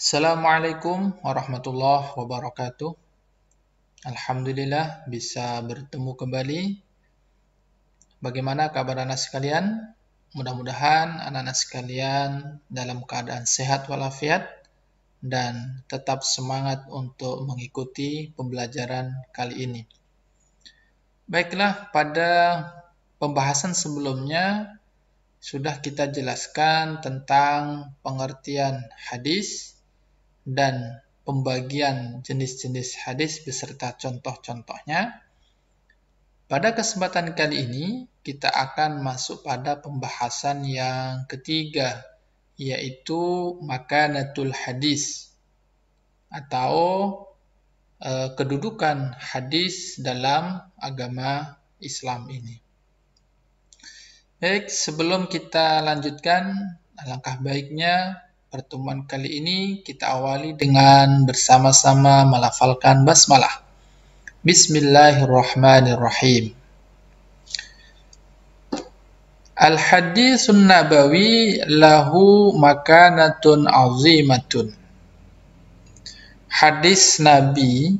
Assalamualaikum warahmatullahi wabarakatuh. Alhamdulillah bisa bertemu kembali. Bagaimana kabar anak sekalian? Mudah-mudahan anak-anak sekalian dalam keadaan sehat walafiat dan tetap semangat untuk mengikuti pembelajaran kali ini. Baiklah, pada pembahasan sebelumnya sudah kita jelaskan tentang pengertian hadis dan pembagian jenis-jenis hadis beserta contoh-contohnya. Pada kesempatan kali ini, kita akan masuk pada pembahasan yang ketiga, yaitu makanatul hadis atau kedudukan hadis dalam agama Islam ini. Baik, sebelum kita lanjutkan, alangkah baiknya pertemuan kali ini kita awali dengan bersama-sama melafalkan basmalah. Bismillahirrahmanirrahim. Al-hadisun nabawi lahu makanatun azimatun. Hadis Nabi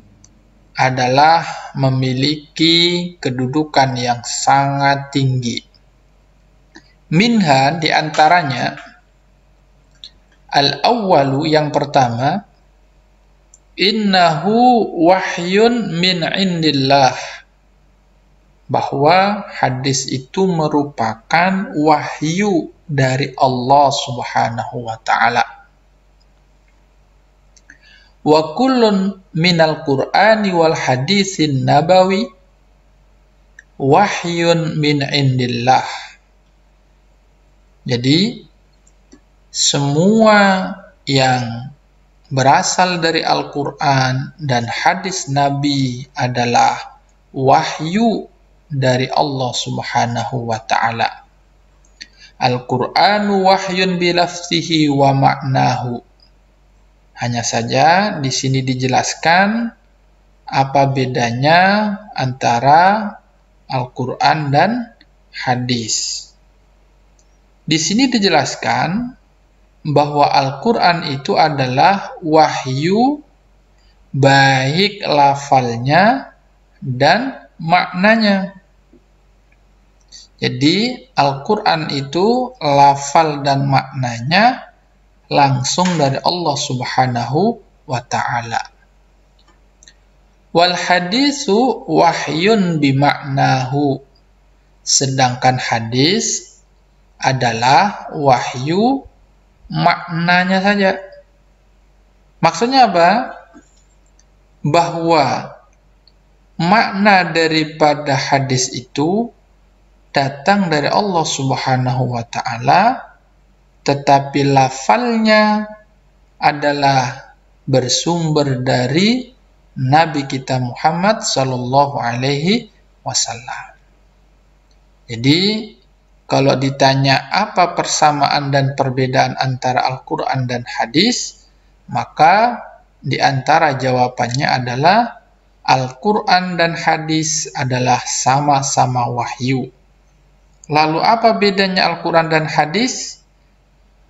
adalah memiliki kedudukan yang sangat tinggi. Minha diantaranya al-awwalu yang pertama, innahu wahyun min indillah, bahwa hadis itu merupakan wahyu dari Allah Subhanahu wa ta'ala. Wa kullun minal qur'ani wal hadisin nabawi wahyun min indillah. Jadi semua yang berasal dari Al-Quran dan hadis Nabi adalah wahyu dari Allah Subhanahu wa ta'ala. Al-Qur'anu wahyun bilafzihi wa ma'nahu. Hanya saja di sini dijelaskan apa bedanya antara Al-Quran dan hadis. Di sini dijelaskan bahwa Al-Quran itu adalah wahyu baik lafalnya dan maknanya. Jadi Al-Quran itu lafal dan maknanya langsung dari Allah Subhanahu wa ta'ala. Wal hadisu wahyun bimaknahu. Sedangkan hadis adalah wahyu maknanya saja. Maksudnya apa? Bahwa makna daripada hadis itu datang dari Allah Subhanahu wa ta'ala, tetapi lafalnya adalah bersumber dari Nabi kita Muhammad sallallahu alaihi wasallam. Jadi kalau ditanya apa persamaan dan perbedaan antara Al-Quran dan hadis, maka di antara jawabannya adalah Al-Quran dan hadis adalah sama-sama wahyu. Lalu apa bedanya Al-Quran dan hadis?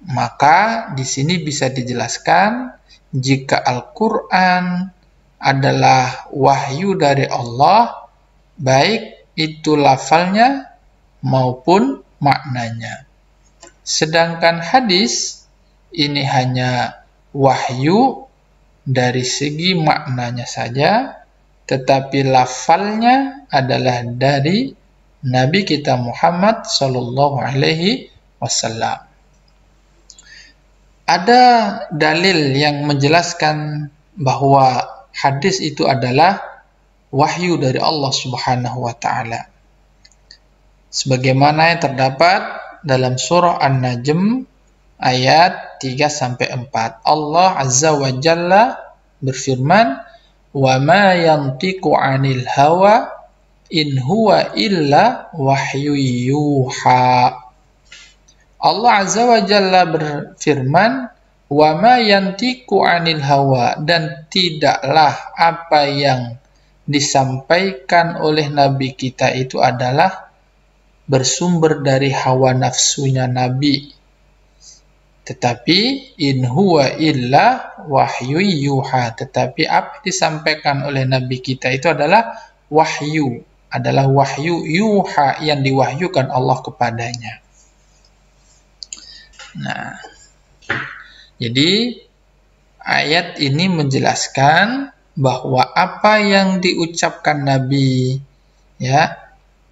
Maka di sini bisa dijelaskan jika Al-Quran adalah wahyu dari Allah, baik itu lafalnya maupun maknanya. Sedangkan hadis ini hanya wahyu dari segi maknanya saja, tetapi lafalnya adalah dari Nabi kita Muhammad sallallahu alaihi wasallam. Ada dalil yang menjelaskan bahwa hadis itu adalah wahyu dari Allah Subhanahu wa ta'ala. Sebagaimana yang terdapat dalam surah An-Najm ayat 3-4. Allah Azza wa Jalla berfirman, "Wa ma yantiqu 'anil hawa in huwa illa wahyu yuha." Allah Azza wa Jalla berfirman, "Wa ma yantiqu 'anil hawa," dan tidaklah apa yang disampaikan oleh Nabi kita itu adalah bersumber dari hawa nafsunya Nabi. Tetapi in huwa illa wahyu yuha. Tetapi apa disampaikan oleh Nabi kita itu adalah wahyu. Adalah wahyu yuha yang diwahyukan Allah kepadanya. Nah, jadi ayat ini menjelaskan bahwa apa yang diucapkan Nabi, ya,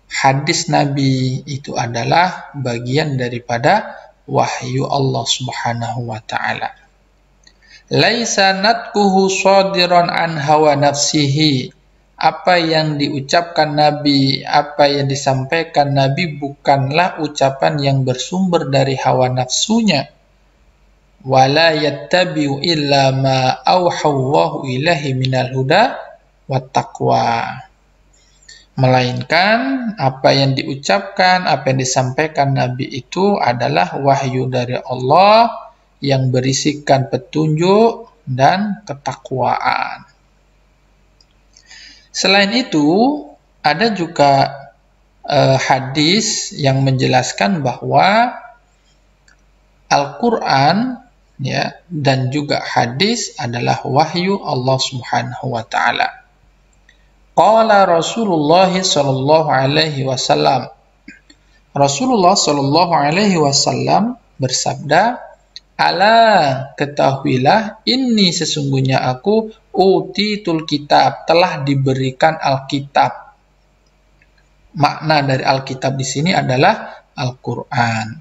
hadis Nabi itu adalah bagian daripada wahyu Allah Subhanahu wa taala. Laisa natkuhu shadiran an hawa nafsihi. Apa yang diucapkan Nabi, apa yang disampaikan Nabi bukanlah ucapan yang bersumber dari hawa nafsunya. Wala yattabi'u illa ma auhallahu ilaihi minal huda wat taqwa. Melainkan apa yang diucapkan, apa yang disampaikan Nabi itu adalah wahyu dari Allah yang berisikan petunjuk dan ketakwaan. Selain itu, ada juga hadis yang menjelaskan bahwa Al-Quran, ya, dan juga hadis adalah wahyu Allah Subhanahu wa taala. Qala Rasulullah sallallahu alaihi wasallam. Rasulullah sallallahu alaihi wasallam bersabda, "Ala, ketahuilah, inni sesungguhnya aku utitul kitab, telah diberikan Alkitab." Makna dari Alkitab di sini adalah Al-Qur'an.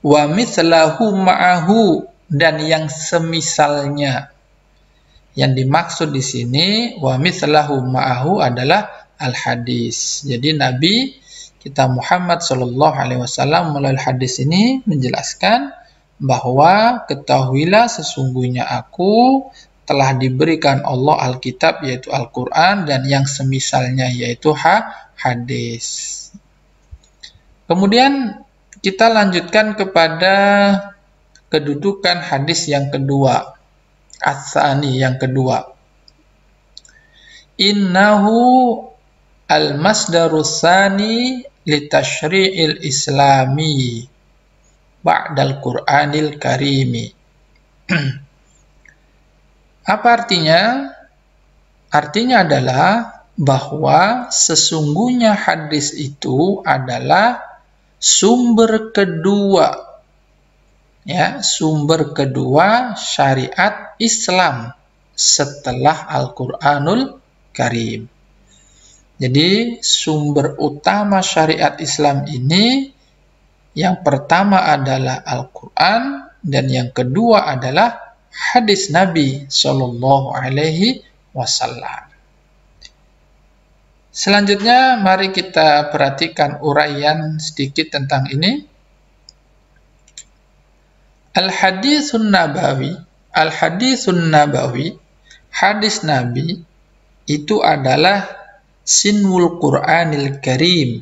Wa mithlahu ma'ahu, dan yang semisalnya. Yang dimaksud di sini wa mithlahu ma'ahu adalah al-hadis. Jadi Nabi kita Muhammad sallallahu alaihi wasallam melalui hadis ini menjelaskan bahwa ketahuilah sesungguhnya aku telah diberikan Allah Alkitab yaitu Al-Quran dan yang semisalnya yaitu hadis. Kemudian kita lanjutkan kepada kedudukan hadis yang kedua. Ats-tsani yang kedua. Innahu al-masdarus tsani li tasyri'il islami ba'dal Qur'anil Karimi. Apa artinya? Artinya adalah bahwa sesungguhnya hadis itu adalah sumber kedua, ya, sumber kedua syariat Islam setelah Al-Qur'anul Karim. Jadi sumber utama syariat Islam ini yang pertama adalah Al-Quran dan yang kedua adalah hadis Nabi Shallallahu Alaihi Wasallam. Selanjutnya mari kita perhatikan uraian sedikit tentang ini. Al-Haditsun Nabawi, hadis Nabi itu adalah sinwul Qur'anil Karim,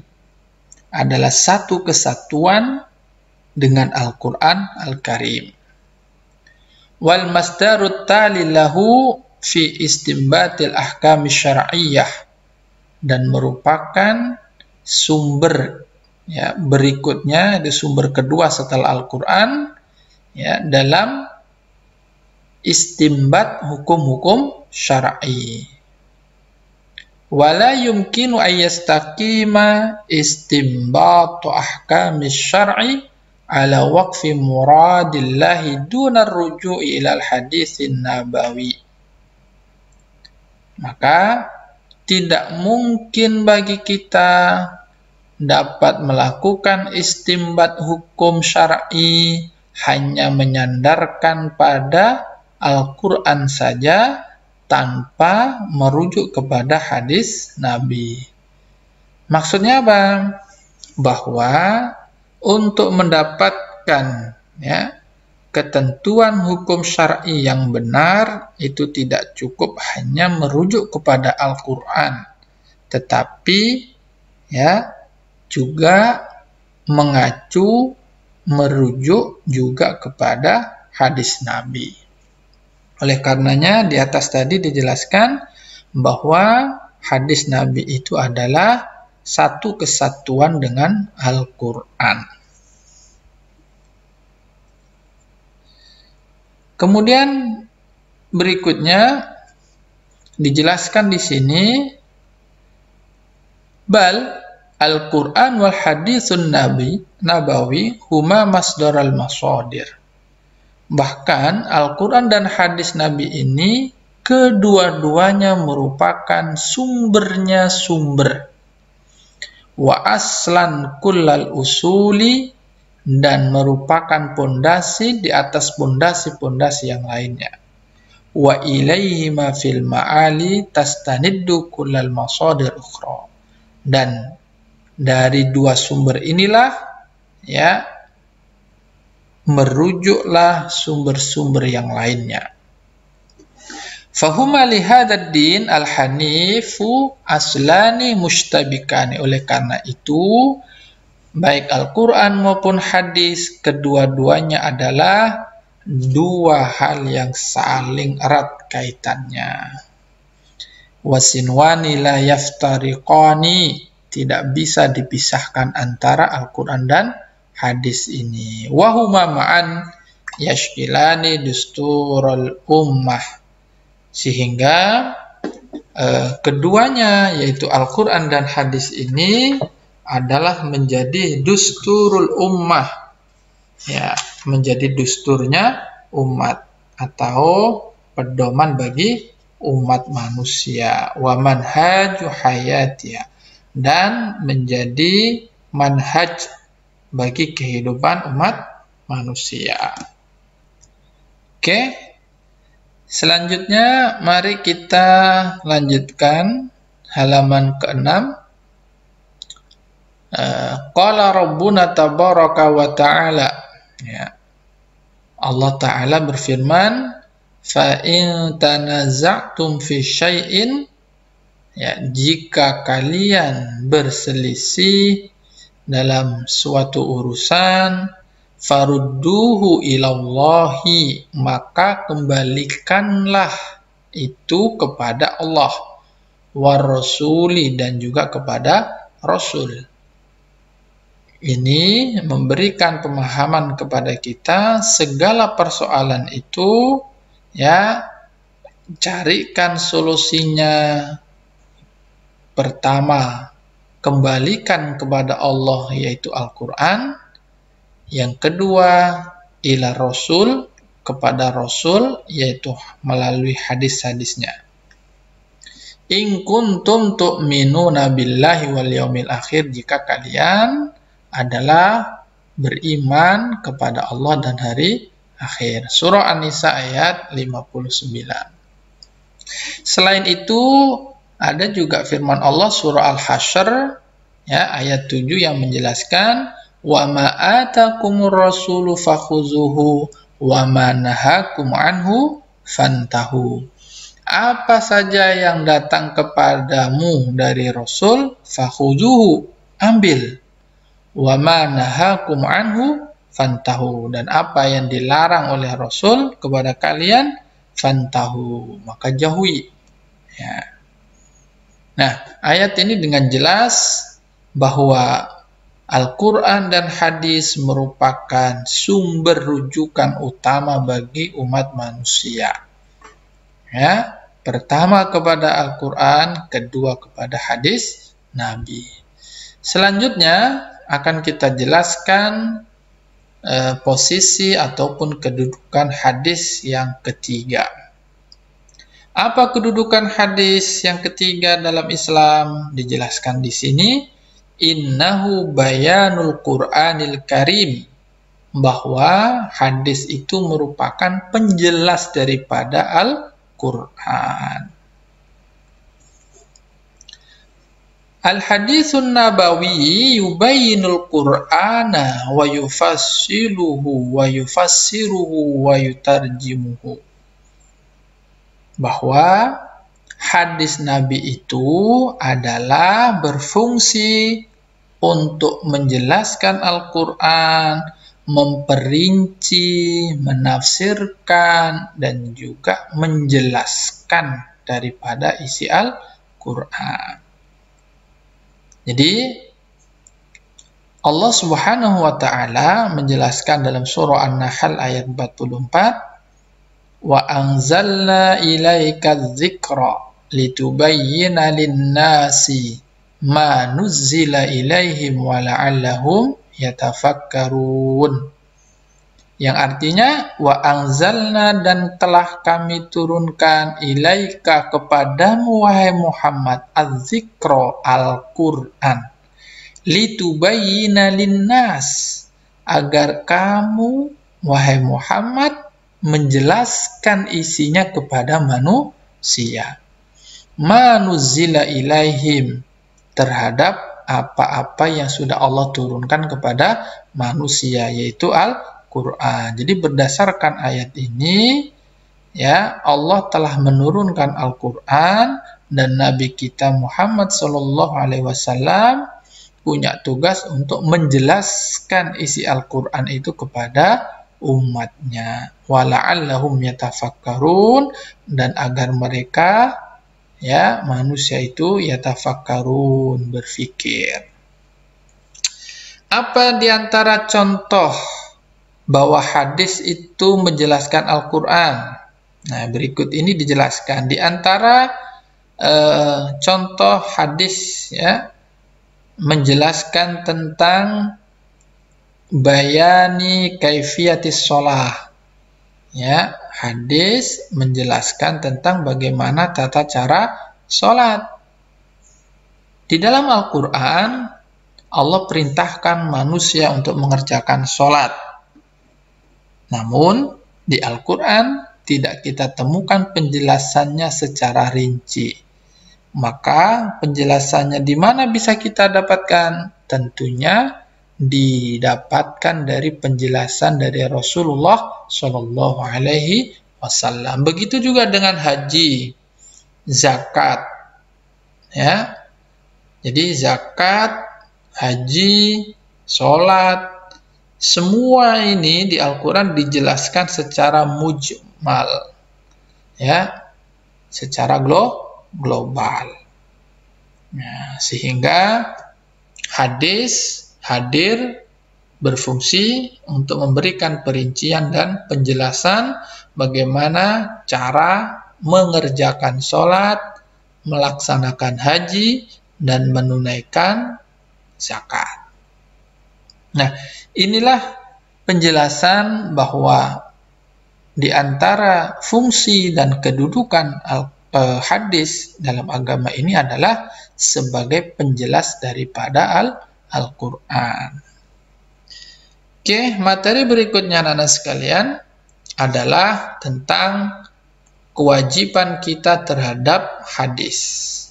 adalah satu kesatuan dengan Al-Quran Al-Karim. Wal masdarut tali lahu fi istinbatil ahkam syar'iyyah, dan merupakan sumber, ya, berikutnya, di sumber kedua setelah Al-Quran, ya, dalam istimbat hukum-hukum syar'i. Wala yumkinu ayyastaqima istimbatu ahkamis syar'i ala waqfi muradillahi dunar ruju'i ilal hadithin nabawi. Maka tidak mungkin bagi kita dapat melakukan istimbat hukum syar'i hanya menyandarkan pada Al-Quran saja tanpa merujuk kepada hadis Nabi. Maksudnya apa? Bahwa untuk mendapatkan, ya, ketentuan hukum syar'i yang benar itu tidak cukup hanya merujuk kepada Al-Quran, tetapi, ya, juga mengacu, merujuk juga kepada hadis Nabi. Oleh karenanya di atas tadi dijelaskan bahwa hadis Nabi itu adalah satu kesatuan dengan Al-Quran. Kemudian berikutnya dijelaskan di sini, bal Al-Quran wal haditsun nabawi huma masdaral masadir. Bahkan Al-Quran dan hadis Nabi ini kedua-duanya merupakan sumbernya sumber. Wa aslan kullal usuli, dan merupakan pondasi di atas pondasi-pondasi yang lainnya. Wa ilaihi ma fil ma'ali tastaniddu kullal masadir ukhra. Dan dari dua sumber inilah ya merujuklah sumber-sumber yang lainnya. Fahuma lihadzal din al-hanifu aslani mustabikani. Oleh karena itu, baik Al-Quran maupun hadis, kedua-duanya adalah dua hal yang saling erat kaitannya. Wasinwani la yaftariqani, tidak bisa dipisahkan antara Al-Quran dan hadis ini. Wahuma ma'an yashkilani dusturul ummah, sehingga keduanya yaitu Al-Quran dan hadis ini adalah menjadi dusturul ummah, ya, menjadi dusturnya umat atau pedoman bagi umat manusia. Wa manhaju hayatiyah, dan menjadi manhaj bagi kehidupan umat manusia. Oke, selanjutnya mari kita lanjutkan halaman ke-6. Qala Rabbuna tabaraka wa ta'ala, ya, Allah Ta'ala berfirman, fa in tanaza'tum fi syai'in, ya, jika kalian berselisih dalam suatu urusan, farudduhu ilallahi, maka kembalikanlah itu kepada Allah, war rasuli, dan juga kepada Rasul. Ini memberikan pemahaman kepada kita, segala persoalan itu ya carikan solusinya. Pertama, kembalikan kepada Allah, yaitu Al-Quran. Yang kedua, ila Rasul, kepada Rasul, yaitu melalui hadis-hadisnya. In kuntum tu'minuna billahi wal yaumil akhir, jika kalian adalah beriman kepada Allah dan hari akhir. Surah An-Nisa ayat 59. Selain itu, ada juga firman Allah surah Al-Hasyr ya ayat 7 yang menjelaskan, wa ma atakumur rasulu fakhuzuhu wa ma nahakum anhu fantahu. Apa saja yang datang kepadamu dari Rasul, fakhuzuhu, ambil. Wa ma nahakum anhu fantahu, dan apa yang dilarang oleh Rasul kepada kalian, fantahu, maka jauhi. Ya. Nah, ayat ini dengan jelas bahwa Al-Quran dan hadis merupakan sumber rujukan utama bagi umat manusia. Ya, pertama kepada Al-Quran, kedua kepada hadis Nabi. Selanjutnya akan kita jelaskan posisi ataupun kedudukan hadis yang ketiga. Apa kedudukan hadis yang ketiga dalam Islam? Dijelaskan di sini, innahu bayanul Qur'anil Karim, bahwa hadis itu merupakan penjelas daripada Al-Qur'an. Al-haditsun nabawi yubayyinul Qur'ana wa yufassiluhu wa yufassiruhu wa yutarjimuhu. Bahwa hadis Nabi itu adalah berfungsi untuk menjelaskan Al-Quran, memperinci, menafsirkan, dan juga menjelaskan daripada isi Al-Quran. Jadi Allah Subhanahu wa Ta'ala menjelaskan dalam surah An-Nahl ayat 44, wa anzalna ilaika dzikra litubayyina lin-nasi ma nuzzila ilaihim wa la'allahum yatafakkarun. Yang artinya wa anzalna, dan telah kami turunkan ilaika kepadamu wahai Muhammad az-dzikra, Al-Qur'an, litubayyina linnas, agar kamu wahai Muhammad menjelaskan isinya kepada manusia. Ma nuzzila ilaihim, terhadap apa-apa yang sudah Allah turunkan kepada manusia, yaitu Al-Quran. Jadi berdasarkan ayat ini, ya, Allah telah menurunkan Al-Quran, dan Nabi kita Muhammad SAW punya tugas untuk menjelaskan isi Al-Quran itu kepada umatnya. Wala'allahum yatafakkarun, dan agar mereka, ya, manusia itu yatafakkarun, berfikir. Apa diantara contoh bahwa hadis itu menjelaskan Al-Quran? Nah, berikut ini dijelaskan. Di antara contoh hadis, ya, menjelaskan tentang bayani kaifiyatis sholah. Ya, hadis menjelaskan tentang bagaimana tata cara sholat. Di dalam Al-Quran, Allah perintahkan manusia untuk mengerjakan sholat. Namun, di Al-Quran tidak kita temukan penjelasannya secara rinci. Maka penjelasannya di mana bisa kita dapatkan? Tentunya didapatkan dari penjelasan dari Rasulullah Shallallahu Alaihi Wasallam. Begitu juga dengan haji, zakat, ya. Jadi zakat, haji, sholat, semua ini di Al-Quran dijelaskan secara mujmal, ya, secara global. Nah, sehingga hadis hadir berfungsi untuk memberikan perincian dan penjelasan bagaimana cara mengerjakan sholat, melaksanakan haji, dan menunaikan zakat. Nah, inilah penjelasan bahwa di antara fungsi dan kedudukan hadis dalam agama ini adalah sebagai penjelas daripada Al-Quran. Oke, materi berikutnya anak-anak sekalian adalah tentang kewajiban kita terhadap hadis.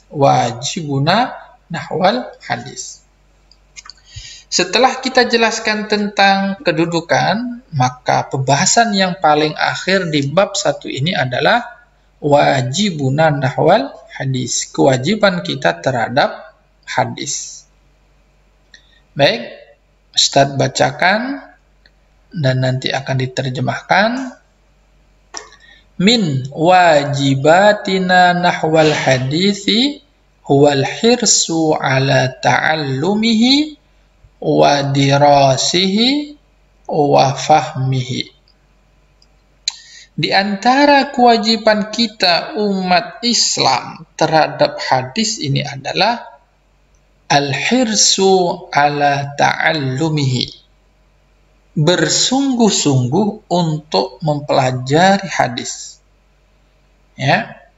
Wajibuna nahwal hadis. Setelah kita jelaskan tentang kedudukan, maka pembahasan yang paling akhir di bab 1 ini adalah wajibuna nahwal hadis, kewajiban kita terhadap hadis. Baik, Ustadz bacakan dan nanti akan diterjemahkan. Min wajibatina nahwal hadisi huwal hirsu ala ta'allumihi wa dirasihi wa fahmihi. Di antara kewajiban kita umat Islam terhadap hadis ini adalah al-hirsu ala ta'allumihi, bersungguh-sungguh untuk mempelajari hadis. Ya,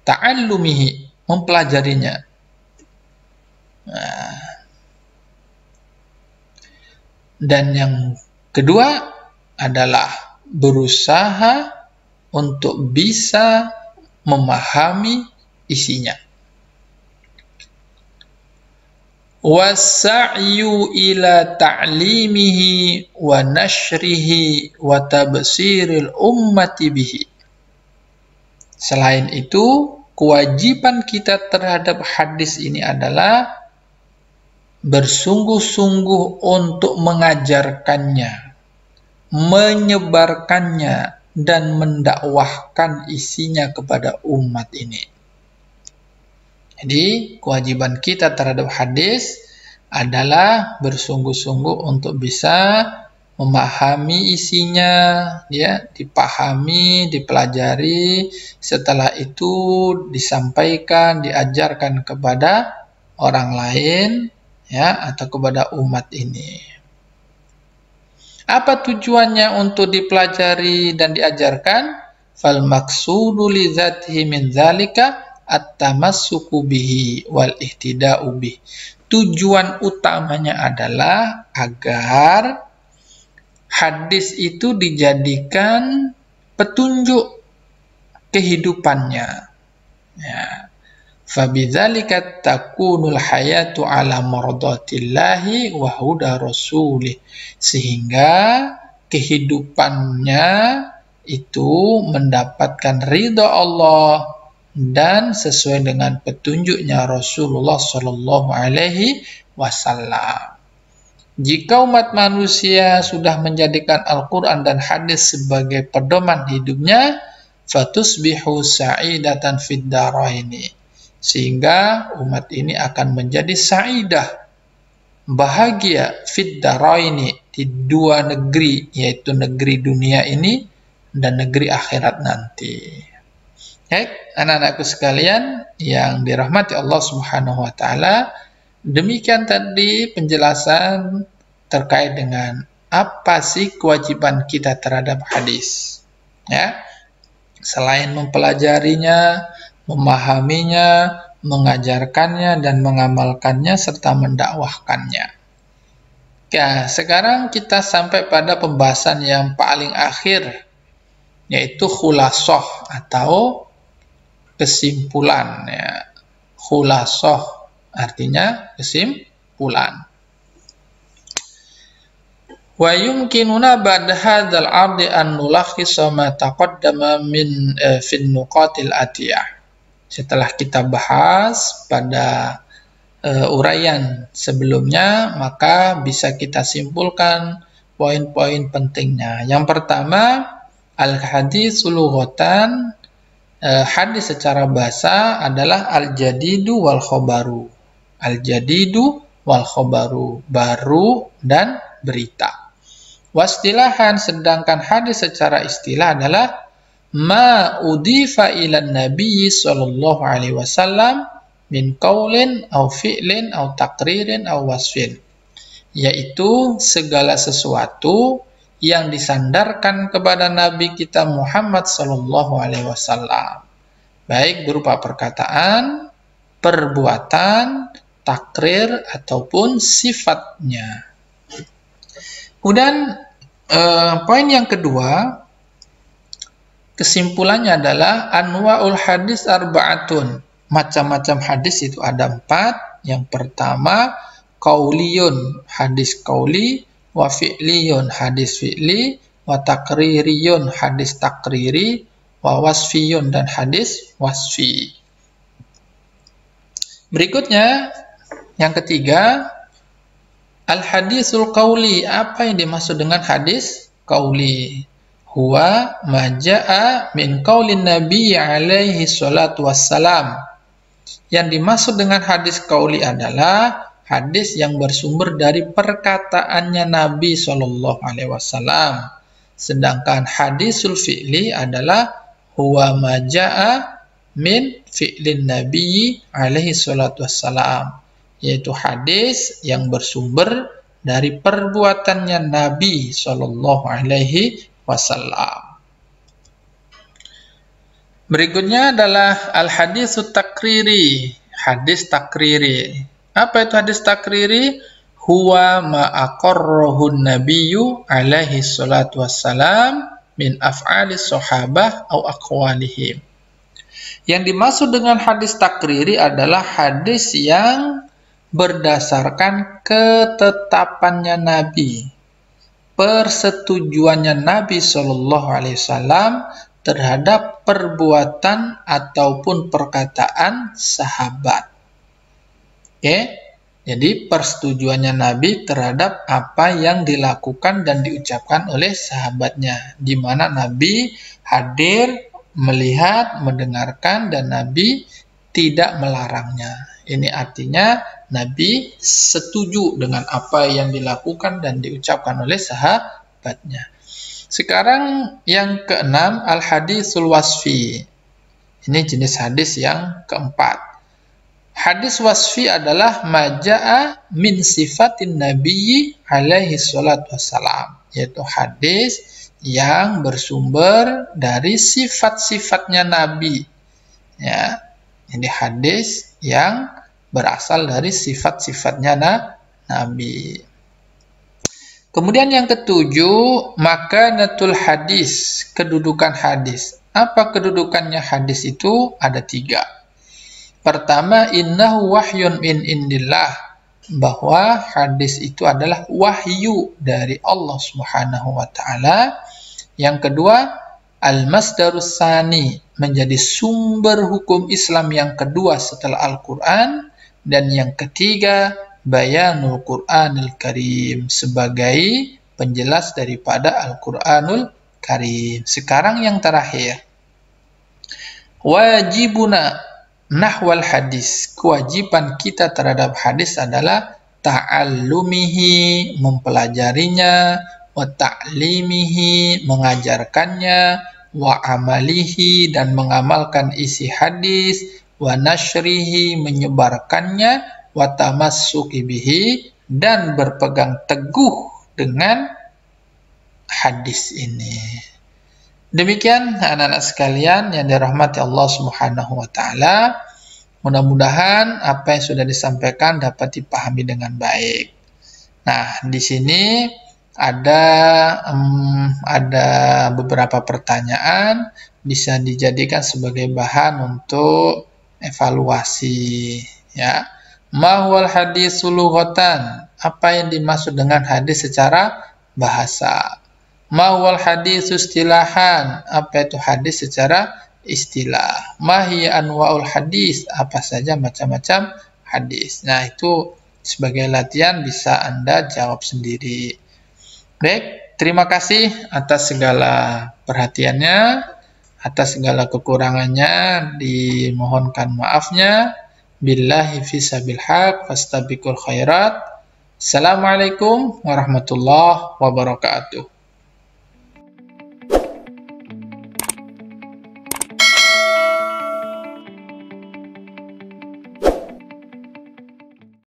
ta'allumihi, mempelajarinya. Nah, dan yang kedua adalah berusaha untuk bisa memahami isinya. Wasa'yu ila ta'limihi wa nashrihi wa tabsiril ummati bihi. Selain itu, kewajiban kita terhadap hadis ini adalah bersungguh-sungguh untuk mengajarkannya, menyebarkannya, dan mendakwahkan isinya kepada umat ini. Jadi, kewajiban kita terhadap hadis adalah bersungguh-sungguh untuk bisa memahami isinya, ya, dipahami, dipelajari, setelah itu disampaikan, diajarkan kepada orang lain, ya, atau kepada umat ini. Apa tujuannya untuk dipelajari dan diajarkan? Fal maqsudu li dzatihi min dzalika at-tamassuku bihi wal ihtida'u bih. Tujuan utamanya adalah agar hadis itu dijadikan petunjuk kehidupannya. Ya. Fabidzalika takunul hayatu ala mardatillahi wa huda rasulih. Sehingga kehidupannya itu mendapatkan ridha Allah dan sesuai dengan petunjuknya Rasulullah Shallallahu Alaihi Wasallam. Jika umat manusia sudah menjadikan Al-Quran dan hadis sebagai pedoman hidupnya, fatusbihu sa'idatan fid daraini. Sehingga umat ini akan menjadi sa'idah, bahagia fid daraini, di dua negeri, yaitu negeri dunia ini dan negeri akhirat nanti. Baik, anak-anakku sekalian yang dirahmati Allah Subhanahu wa taala, demikian tadi penjelasan terkait dengan apa sih kewajiban kita terhadap hadis. Ya. Selain mempelajarinya, memahaminya, mengajarkannya dan mengamalkannya serta mendakwahkannya. Ya, sekarang kita sampai pada pembahasan yang paling akhir, yaitu khulasah atau kesimpulan, ya. Khulasah artinya kesimpulan. Wa yumkinuna ba'da hadzal 'ardi an nulakhisa ma taqaddama min fin nuqatil atiyah. Setelah kita bahas pada uraian sebelumnya, maka bisa kita simpulkan poin-poin pentingnya. Yang pertama, al-haditsul lughatan, hadis secara bahasa adalah al-jadidu wal khobaru. Al-jadidu wal khobaru, baru dan berita. Wastilahan, sedangkan hadis secara istilah adalah ma udifa ilan nabi sallallahu alaihi wasallam min qaulin au fi'lin au taqririn au wasfin, yaitu segala sesuatu yang disandarkan kepada Nabi kita Muhammad sallallahu alaihi wasallam, baik berupa perkataan, perbuatan, takrir ataupun sifatnya. Kemudian poin yang kedua, kesimpulannya adalah anwa'ul hadis arba'atun. Macam-macam hadis itu ada 4. Yang pertama, qauliyun, hadis qauli, wa fi'liyun, hadis fi'li, wa takririyun, hadis takriri, wa wasfiyun, dan hadis wasfi. Berikutnya, yang ketiga, al-hadisul qauli. Apa yang dimaksud dengan hadis qauli? Huwa maja'a min qaulin nabi alaihi salatu wassalam. Yang dimaksud dengan hadis qauli adalah hadis yang bersumber dari perkataannya Nabi sallallahu alaihi wasallam. Sedangkan hadisul fi'li adalah huwa maja'a min fi'lin nabi alaihi salatu wassalam, yaitu hadis yang bersumber dari perbuatannya Nabi Shallallahu Alaihi Wasallam. Berikutnya adalah al-hadisut takriri, hadis takriri. Apa itu hadis takriri? Huwa ma aqarrahun nabiyyu alaihi salatu wassalam min af'alis sahabah au aqwalihim. Yang dimaksud dengan hadis takriri adalah hadis yang berdasarkan ketetapannya Nabi, persetujuannya Nabi Shallallahu Alaihi Wasallam terhadap perbuatan ataupun perkataan sahabat. Oke, jadi persetujuannya Nabi terhadap apa yang dilakukan dan diucapkan oleh sahabatnya, di mana Nabi hadir, melihat, mendengarkan, dan Nabi tidak melarangnya. Ini artinya Nabi setuju dengan apa yang dilakukan dan diucapkan oleh sahabatnya. Sekarang yang keenam, al-hadisul wasfi. Ini jenis hadis yang keempat. Hadis wasfi adalah maja'a min sifatin nabiyyi alaihi salatu wassalam, yaitu hadis yang bersumber dari sifat-sifatnya Nabi. Ya, ini hadis yang berasal dari sifat-sifatnya Nabi. Kemudian yang ketujuh, makanatul hadis, kedudukan hadis. Apa kedudukannya hadis itu? Ada 3. Pertama, innahu wahyun min indillah, bahwa hadis itu adalah wahyu dari Allah Subhanahu wa taala. Yang kedua, al-masdarus tsani, menjadi sumber hukum Islam yang kedua setelah Al-Qur'an. Dan yang ketiga, bayanul Qur'anil Karim, sebagai penjelas daripada Al-Qur'anul Karim. Sekarang yang terakhir, wajibuna nahwal hadis, kewajiban kita terhadap hadis adalah ta'allumihi, mempelajarinya, wa ta'limihi, mengajarkannya, wa amalihi, dan mengamalkan isi hadis, wa nashrihi, menyebarkannya, wa tamassuki bihi, dan berpegang teguh dengan hadis ini. Demikian anak-anak sekalian yang dirahmati Allah Subhanahu wa taala. Mudah-mudahan apa yang sudah disampaikan dapat dipahami dengan baik. Nah, di sini ada beberapa pertanyaan, bisa dijadikan sebagai bahan untuk evaluasi, ya. Ma huwal hadisul lughatan? Apa yang dimaksud dengan hadis secara bahasa? Ma huwal hadisu istilahan? Apa itu hadis secara istilah? Ma hiya anwa'ul hadis? Apa saja macam-macam hadis? Nah, itu sebagai latihan bisa Anda jawab sendiri. Baik, terima kasih atas segala perhatiannya, atas segala kekurangannya dimohonkan maafnya. Billahi fisabil haq, fastabiqul khairat. Assalamualaikum warahmatullahi wabarakatuh.